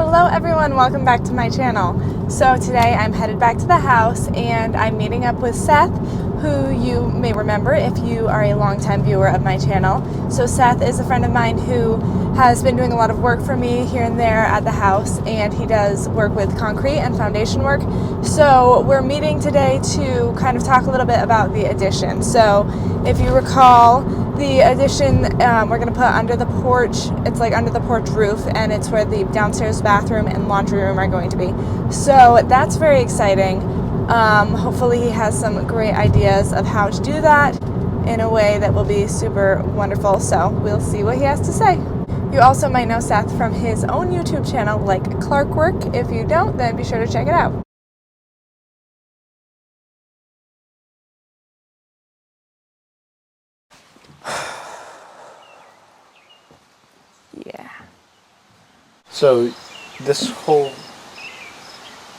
Hello everyone, welcome back to my channel. So today I'm headed back to the house and I'm meeting up with Seth, who you may remember if you are a longtime viewer of my channel. So Seth is a friend of mine who has been doing a lot of work for me here and there at the house, and he does work with concrete and foundation work. So we're meeting today to kind of talk a little bit about the addition. So if you recall, the addition we're going to put under the porch. It's like under the porch roof, and it's where the downstairs bathroom and laundry room are going to be. So that's very exciting. Hopefully he has some great ideas of how to do that in a way that will be super wonderful. So we'll see what he has to say. You also might know Seth from his own YouTube channel, like Clark Work. If you don't, then be sure to check it out. Yeah. So this whole,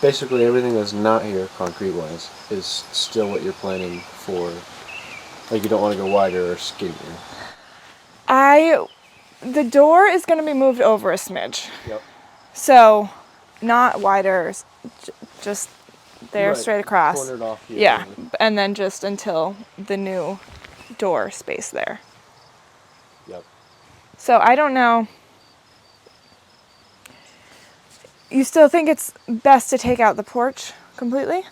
basically everything that's not here concrete-wise is still what you're planning for. Like, you don't want to go wider or skinnier. The door is going to be moved over a smidge. Yep. So not wider, just there, Right. straight across. Cornered off here. Yeah, and then just until the new door space there. Yep. So I don't know. You still think it's best to take out the porch completely?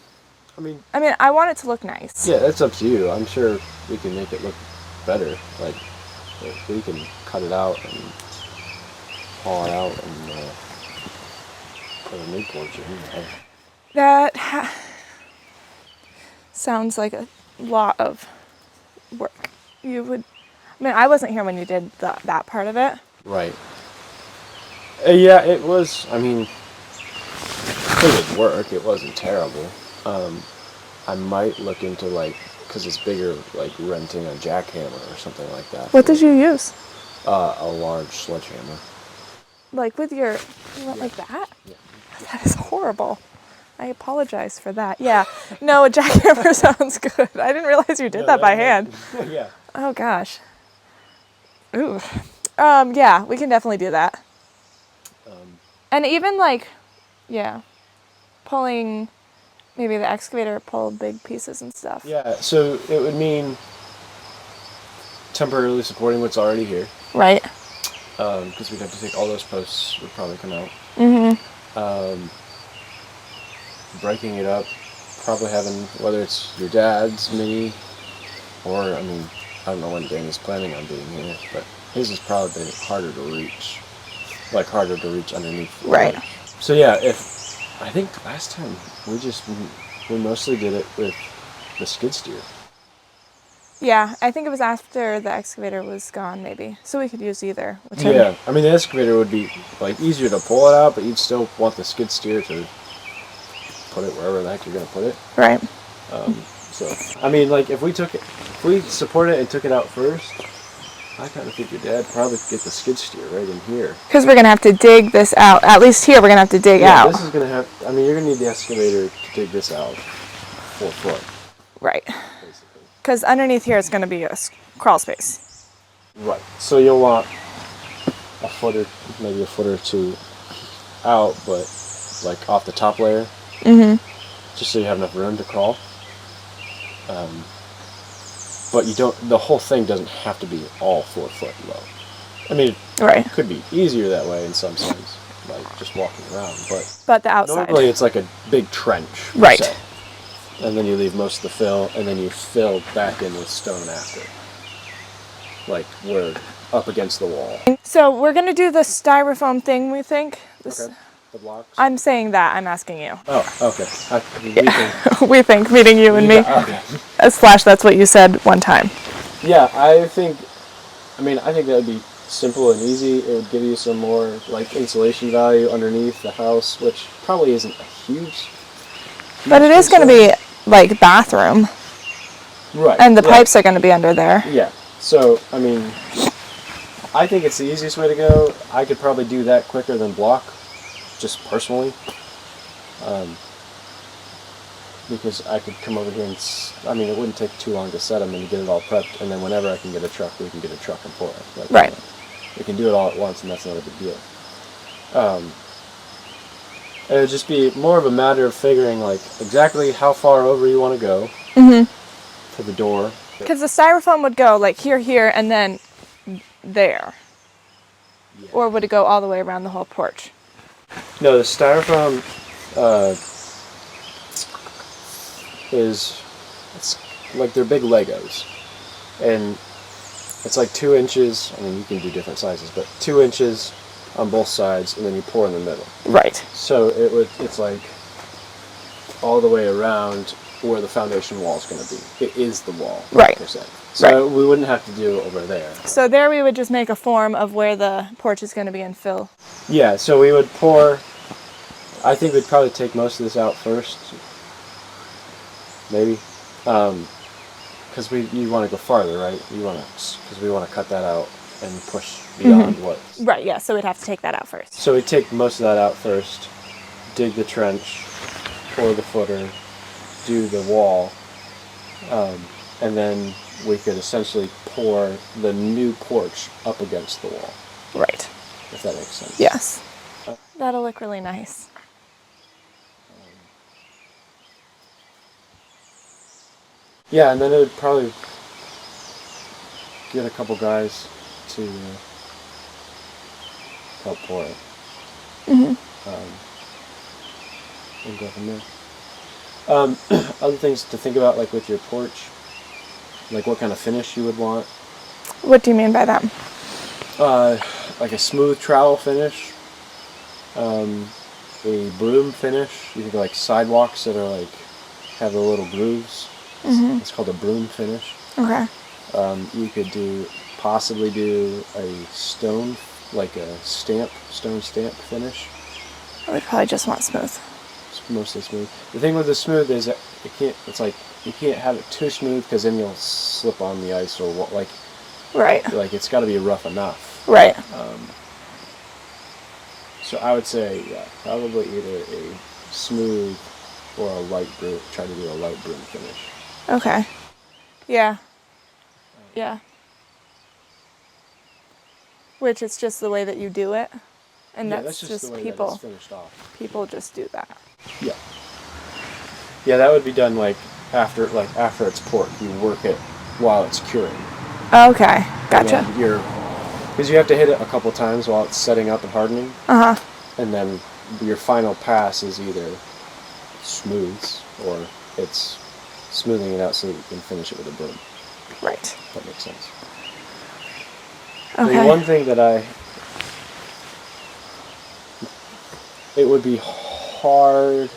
I mean, I want it to look nice. yeah, that's up to you. I'm sure we can make it look better. Like, we can cut it out and haul it out and put a new porch in. That sounds like a lot of work. I wasn't here when you did that part of it. Right. Yeah, it was, it would work. It wasn't terrible. I might look into, because it's bigger, renting a jackhammer or something like that. What did you use? A large sledgehammer. Like with you went like that? Yeah. That is horrible. I apologize for that. Yeah. No, a jackhammer sounds good. I didn't realize you did that by hand. Yeah. Oh gosh. Ooh. Yeah, we can definitely do that. And even pulling, maybe the excavator pull big pieces and stuff. Yeah, so it would mean temporarily supporting what's already here. Right. Because we'd have to take all those posts would probably come out. Mm-hmm. Breaking it up, probably having, whether it's your dad's, me, or, I don't know when Danny's planning on being here, but his is probably harder to reach. Harder to reach underneath. Right. So yeah, I think last time we mostly did it with the skid steer. Yeah, I think it was after the excavator was gone, maybe. So we could use either. Yeah, the excavator would be easier to pull it out, but you'd still want the skid steer to put it wherever the heck you're gonna put it. Right. If we supported it and took it out first, I kind of think your dad probably could get the skid steer right in here. Because we're gonna have to dig this out. At least here, we're gonna have to dig out. This is gonna have. You're gonna need the excavator to dig this out 4 foot. Right. Basically. Because underneath here is gonna be a crawl space. Right. So you'll want maybe a foot or two out, but off the top layer. Mm-hmm. Just so you have enough room to crawl. But the whole thing doesn't have to be all 4 foot low. Right. It could be easier that way in some sense, just walking around. But the outside. Normally it's like a big trench. Right. Set, and then you leave most of the fill, and then you fill back in with stone after. We're up against the wall. So we're going to do the styrofoam thing, we think. Okay. The blocks? I'm saying that. I'm asking you. Oh, okay. We think, meaning you and me. Okay. / that's what you said one time. Yeah, I think that would be simple and easy. It would give you some more insulation value underneath the house, which probably isn't a huge But it is going to be bathroom. Right. And the pipes are going to be under there. Yeah. So, I think it's the easiest way to go. I could probably do that quicker than block, just personally. Because I could come over here and, it wouldn't take too long to set them and to get it all prepped, and then whenever I can get a truck, we can get a truck and pour it. Right. We can do it all at once, and that's not a big deal. It would just be more of a matter of figuring like exactly how far over you want to go to the door. Because the styrofoam would go like here, and then there. Yeah. Or would it go all the way around the whole porch? No, the styrofoam it's like they're big Legos, and it's like 2 inches. I mean, you can do different sizes, but 2 inches on both sides, and then you pour in the middle. Right. So it's like all the way around where the foundation wall is going to be. It is the wall, right? %. So we wouldn't have to do it over there. So there we would just make a form of where the porch is going to be and fill. Yeah. So we would pour. I think we'd probably take most of this out first. Maybe, because you want to go farther, right? Because we want to cut that out and push beyond what. Right. Yeah. So we'd have to take that out first. So we take most of that out first, dig the trench, pour the footer, do the wall, and then we could essentially pour the new porch up against the wall. Right. If that makes sense. Yes. That'll look really nice. Yeah, and then it would probably get a couple guys to help pour it. And go from there. Other things to think about, like with your porch, like what kind of finish you would want. What do you mean by that? Like a smooth trowel finish, a broom finish. You think like sidewalks that are like have the little grooves. It's called a broom finish. Okay. You could possibly do a stone, like a stone stamp finish. I would probably just want smooth. It's mostly smooth. The thing with the smooth is that you can't have it too smooth because then you'll slip on the ice or what, like. Right. Like it's got to be rough enough. Right. So I would say, probably either a smooth or a light broom. Try to do a light broom finish. Okay. Yeah. Yeah. Which it's just the way that you do it, and that's just the way people. That it's finished off. People just do that. Yeah. Yeah, that would be done like after it's poured. You work it while it's curing. Okay. Gotcha. Because you have to hit it a couple times while it's setting up and hardening. And then your final pass is either smooths or it's smoothing it out so that you can finish it with a broom. Right. If that makes sense. Okay. The one thing that it would be hard.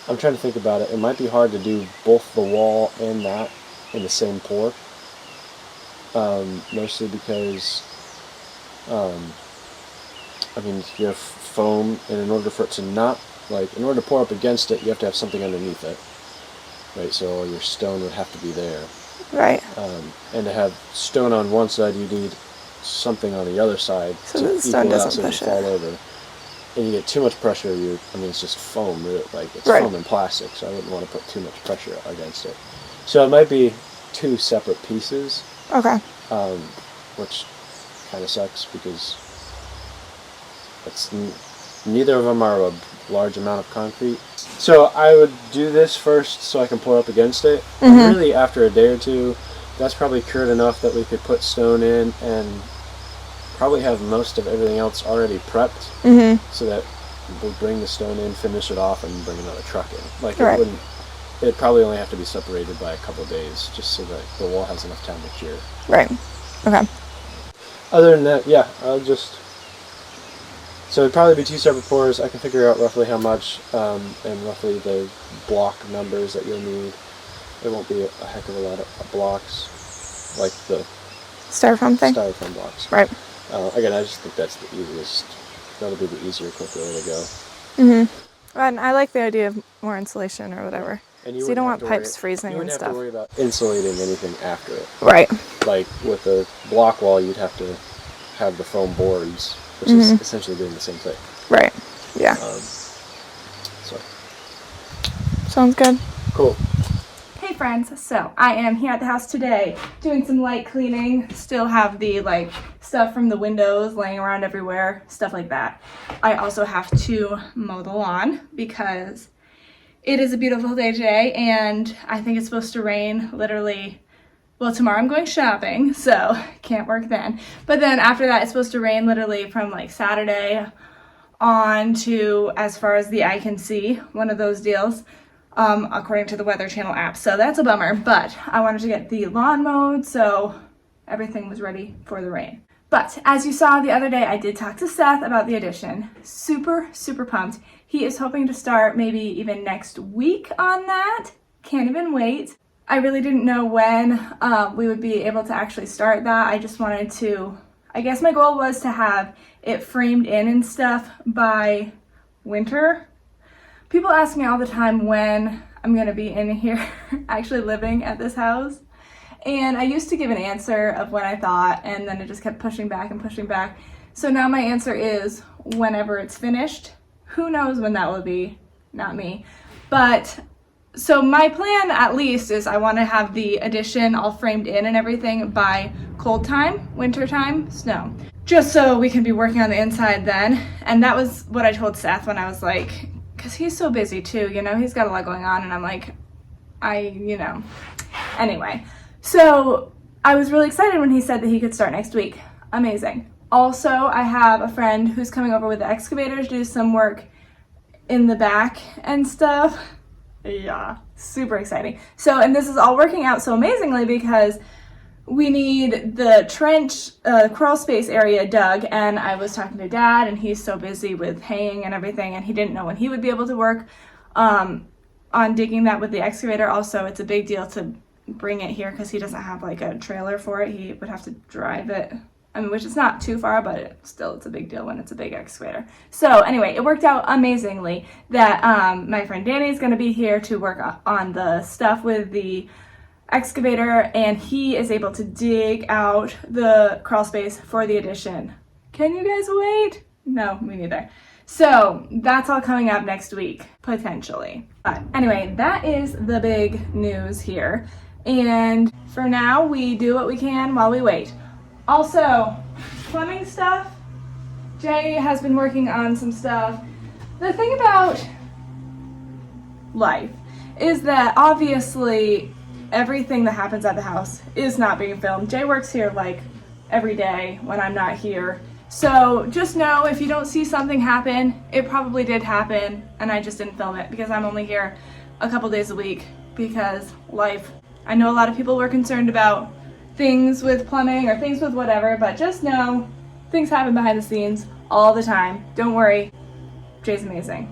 I'm trying to think about it. It might be hard to do both the wall and that in the same pour. Mostly because, you have foam, and in order for it to in order to pour up against it, you have to have something underneath it. Right, so your stone would have to be there. Right. And to have stone on one side, you need something on the other side so to the stone equal it out doesn't so push it fall over. And you get too much pressure, it's just foam, like it's right. foam and plastic, so I wouldn't want to put too much pressure against it. So it might be 2 separate pieces. Okay. Which kind of sucks because neither of them are a large amount of concrete. So I would do this first so I can pour up against it. And really, after a day or two, that's probably cured enough that we could put stone in and probably have most of everything else already prepped, so that we'll bring the stone in, finish it off, and bring another truck in. Like right. It'd probably only have to be separated by a couple of days, just so that the wall has enough time to cure. Right. Okay. Other than that, yeah, so it'd probably be 2 separate pours. I can figure out roughly how much, and roughly the block numbers that you'll need. It won't be a heck of a lot of blocks, like the styrofoam thing? Styrofoam blocks. Right. Again, I just think that's the easiest. That'll be the easier, quicker way to go. And I like the idea of more insulation or whatever. And so you don't want pipes freezing and stuff. You wouldn't have to worry about insulating anything after it. Right. Like with the block wall, you'd have to have the foam boards, which is essentially doing the same thing. Right. Yeah. So. Sounds good. Cool. Hey Hey friends, so I am here at the house today doing some light cleaning. Still have the like stuff from the windows laying around everywhere, stuff like that. I also have to mow the lawn because it is a beautiful day today and I think it's supposed to rain literally, well, tomorrow I'm going shopping, so can't work then. But then after that it's supposed to rain literally from like Saturday on to as far as the eye can see, one of those deals. According to the Weather Channel app. So that's a bummer, but I wanted to get the lawn mowed, so everything was ready for the rain. But as you saw the other day, I did talk to Seth about the addition. Super, super pumped. He is hoping to start maybe even next week on that. Can't even wait. I really didn't know when we would be able to actually start that. I just wanted to, I guess my goal was to have it framed in and stuff by winter. People ask me all the time when I'm gonna be in here actually living at this house. And I used to give an answer of when I thought, and then it just kept pushing back and pushing back. So now my answer is whenever it's finished. Who knows when that will be, not me. But, so my plan at least is I wanna have the addition all framed in and everything by cold time, winter time, snow. Just so we can be working on the inside then. And that was what I told Seth when I was like, because he's so busy too, you know, he's got a lot going on, and I'm like, anyway. So I was really excited when he said that he could start next week. Amazing. Also, I have a friend who's coming over with the excavator to do some work in the back and stuff. Yeah, super exciting. So, and this is all working out so amazingly because we need the trench, crawl space area dug, and I was talking to Dad, and he's so busy with haying and everything, and he didn't know when he would be able to work on digging that with the excavator. Also, it's a big deal to bring it here because he doesn't have like a trailer for it. He would have to drive it. I mean, which is not too far, but still it's a big deal when it's a big excavator. So anyway, it worked out amazingly that my friend Danny is going to be here to work on the stuff with the excavator, and he is able to dig out the crawl space for the addition. Can you guys wait? No, me neither. So that's all coming up next week, potentially. But anyway, that is the big news here. And for now, we do what we can while we wait. Also, plumbing stuff. Jay has been working on some stuff. The thing about life is that obviously everything that happens at the house is not being filmed. Jay works here like every day when I'm not here. So just know if you don't see something happen, it probably did happen and I just didn't film it because I'm only here a couple days a week because life. I know a lot of people were concerned about things with plumbing or things with whatever, but just know things happen behind the scenes all the time. Don't worry, Jay's amazing.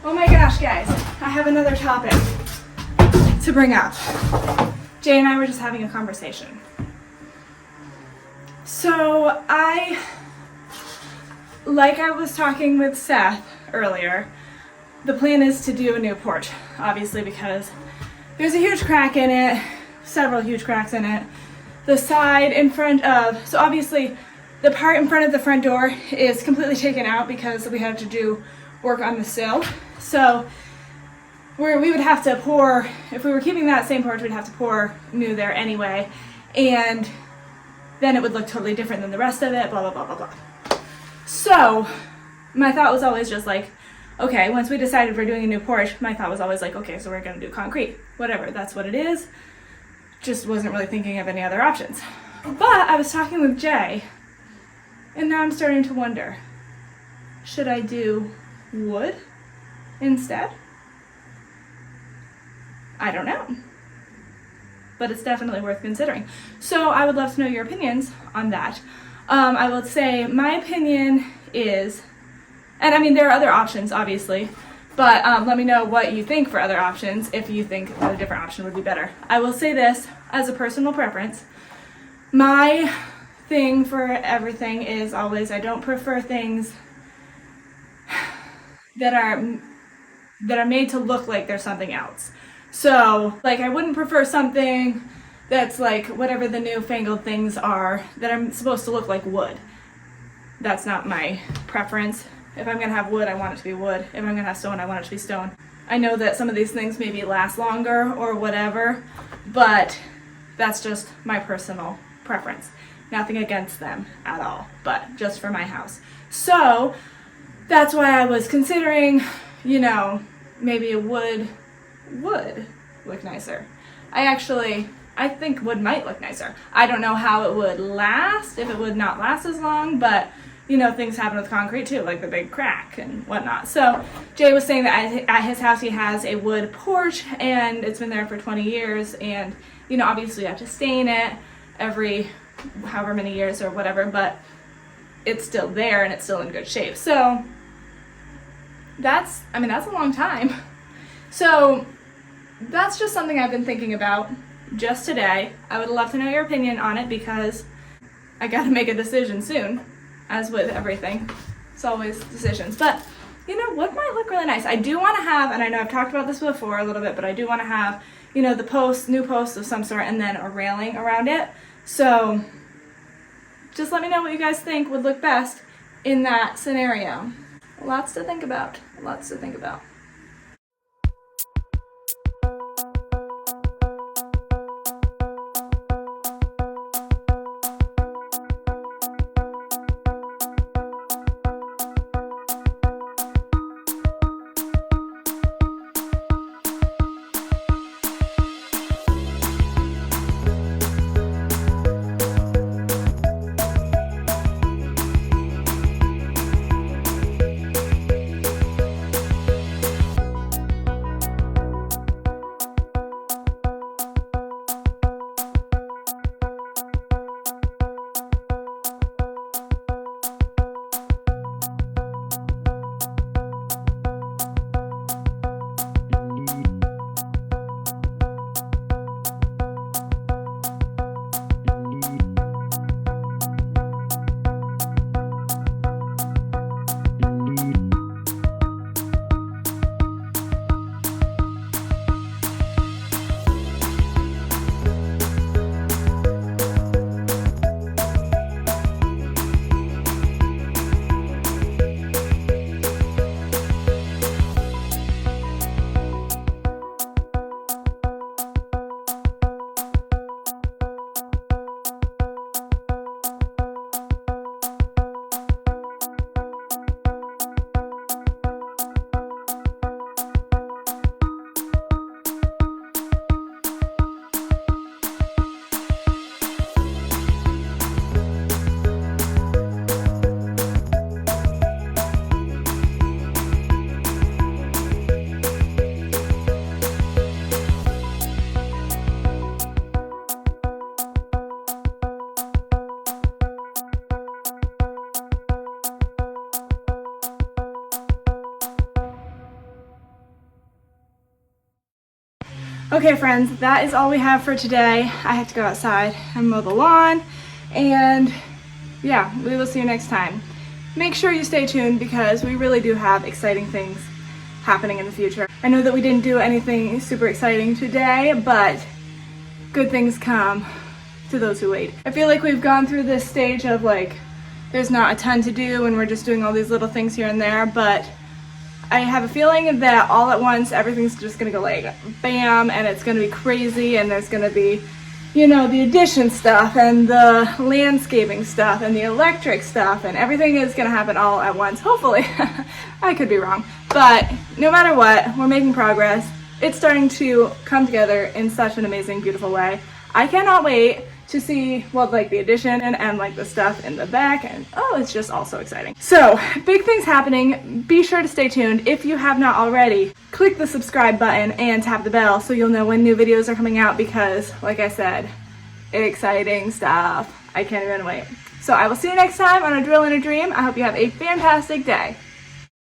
Oh my gosh, guys, I have another topic to bring up. Jay and I were just having a conversation. So like I was talking with Seth earlier, the plan is to do a new porch, obviously because there's a huge crack in it, several huge cracks in it. The side in front of, so obviously the part in front of the front door is completely taken out because we had to do work on the sill. So we would have to pour, if we were keeping that same porch, we'd have to pour new there anyway. And then it would look totally different than the rest of it, blah, blah, blah, blah, blah. So my thought was always just like, okay, once we decided we're doing a new porch, my thought was always like, okay, so we're gonna do concrete, whatever, that's what it is. Just wasn't really thinking of any other options. But I was talking with Jay, and now I'm starting to wonder, should I do wood instead? I don't know. But it's definitely worth considering. So I would love to know your opinions on that. I will say my opinion is, and I mean there are other options obviously, but let me know what you think for other options if you think that a different option would be better. I will say this as a personal preference. My thing for everything is always I don't prefer things that are made to look like there's something else. So like I wouldn't prefer something that's like whatever the newfangled things are that are supposed to look like wood. That's not my preference. If I'm gonna have wood, I want it to be wood. If I'm gonna have stone, I want it to be stone. I know that some of these things maybe last longer or whatever, but that's just my personal preference. Nothing against them at all, but just for my house. So that's why I was considering, you know, maybe a wood would look nicer. I think wood might look nicer. I don't know how it would last, if it would not last as long, but you know, things happen with concrete too, like the big crack and whatnot. So Jay was saying that at his house he has a wood porch and it's been there for 20 years, and you know, obviously you have to stain it every however many years or whatever, but it's still there and it's still in good shape. So that's a long time. So that's just something I've been thinking about just today. I would love to know your opinion on it because I gotta make a decision soon, as with everything. It's always decisions. But you know, wood might look really nice. I do want to have, and I know I've talked about this before a little bit, but I do want to have, you know, new posts of some sort and then a railing around it. So just let me know what you guys think would look best in that scenario. Lots to think about. Lots to think about. Okay friends, that is all we have for today. I have to go outside and mow the lawn, and yeah, we will see you next time. Make sure you stay tuned because we really do have exciting things happening in the future. I know that we didn't do anything super exciting today, but good things come to those who wait. I feel like we've gone through this stage of like, there's not a ton to do and we're just doing all these little things here and there, but I have a feeling that all at once everything's just gonna go like bam, and it's gonna be crazy, and there's gonna be, you know, the addition stuff and the landscaping stuff and the electric stuff, and everything is gonna happen all at once, hopefully. I could be wrong, but no matter what, we're making progress. It's starting to come together in such an amazing, beautiful way. I cannot wait to see, well, like the addition and like the stuff in the back, and oh, it's just all so exciting. So, big things happening. Be sure to stay tuned. If you have not already, click the subscribe button and tap the bell so you'll know when new videos are coming out because, like I said, exciting stuff. I can't even wait. So I will see you next time on A Drill and a Dream. I hope you have a fantastic day.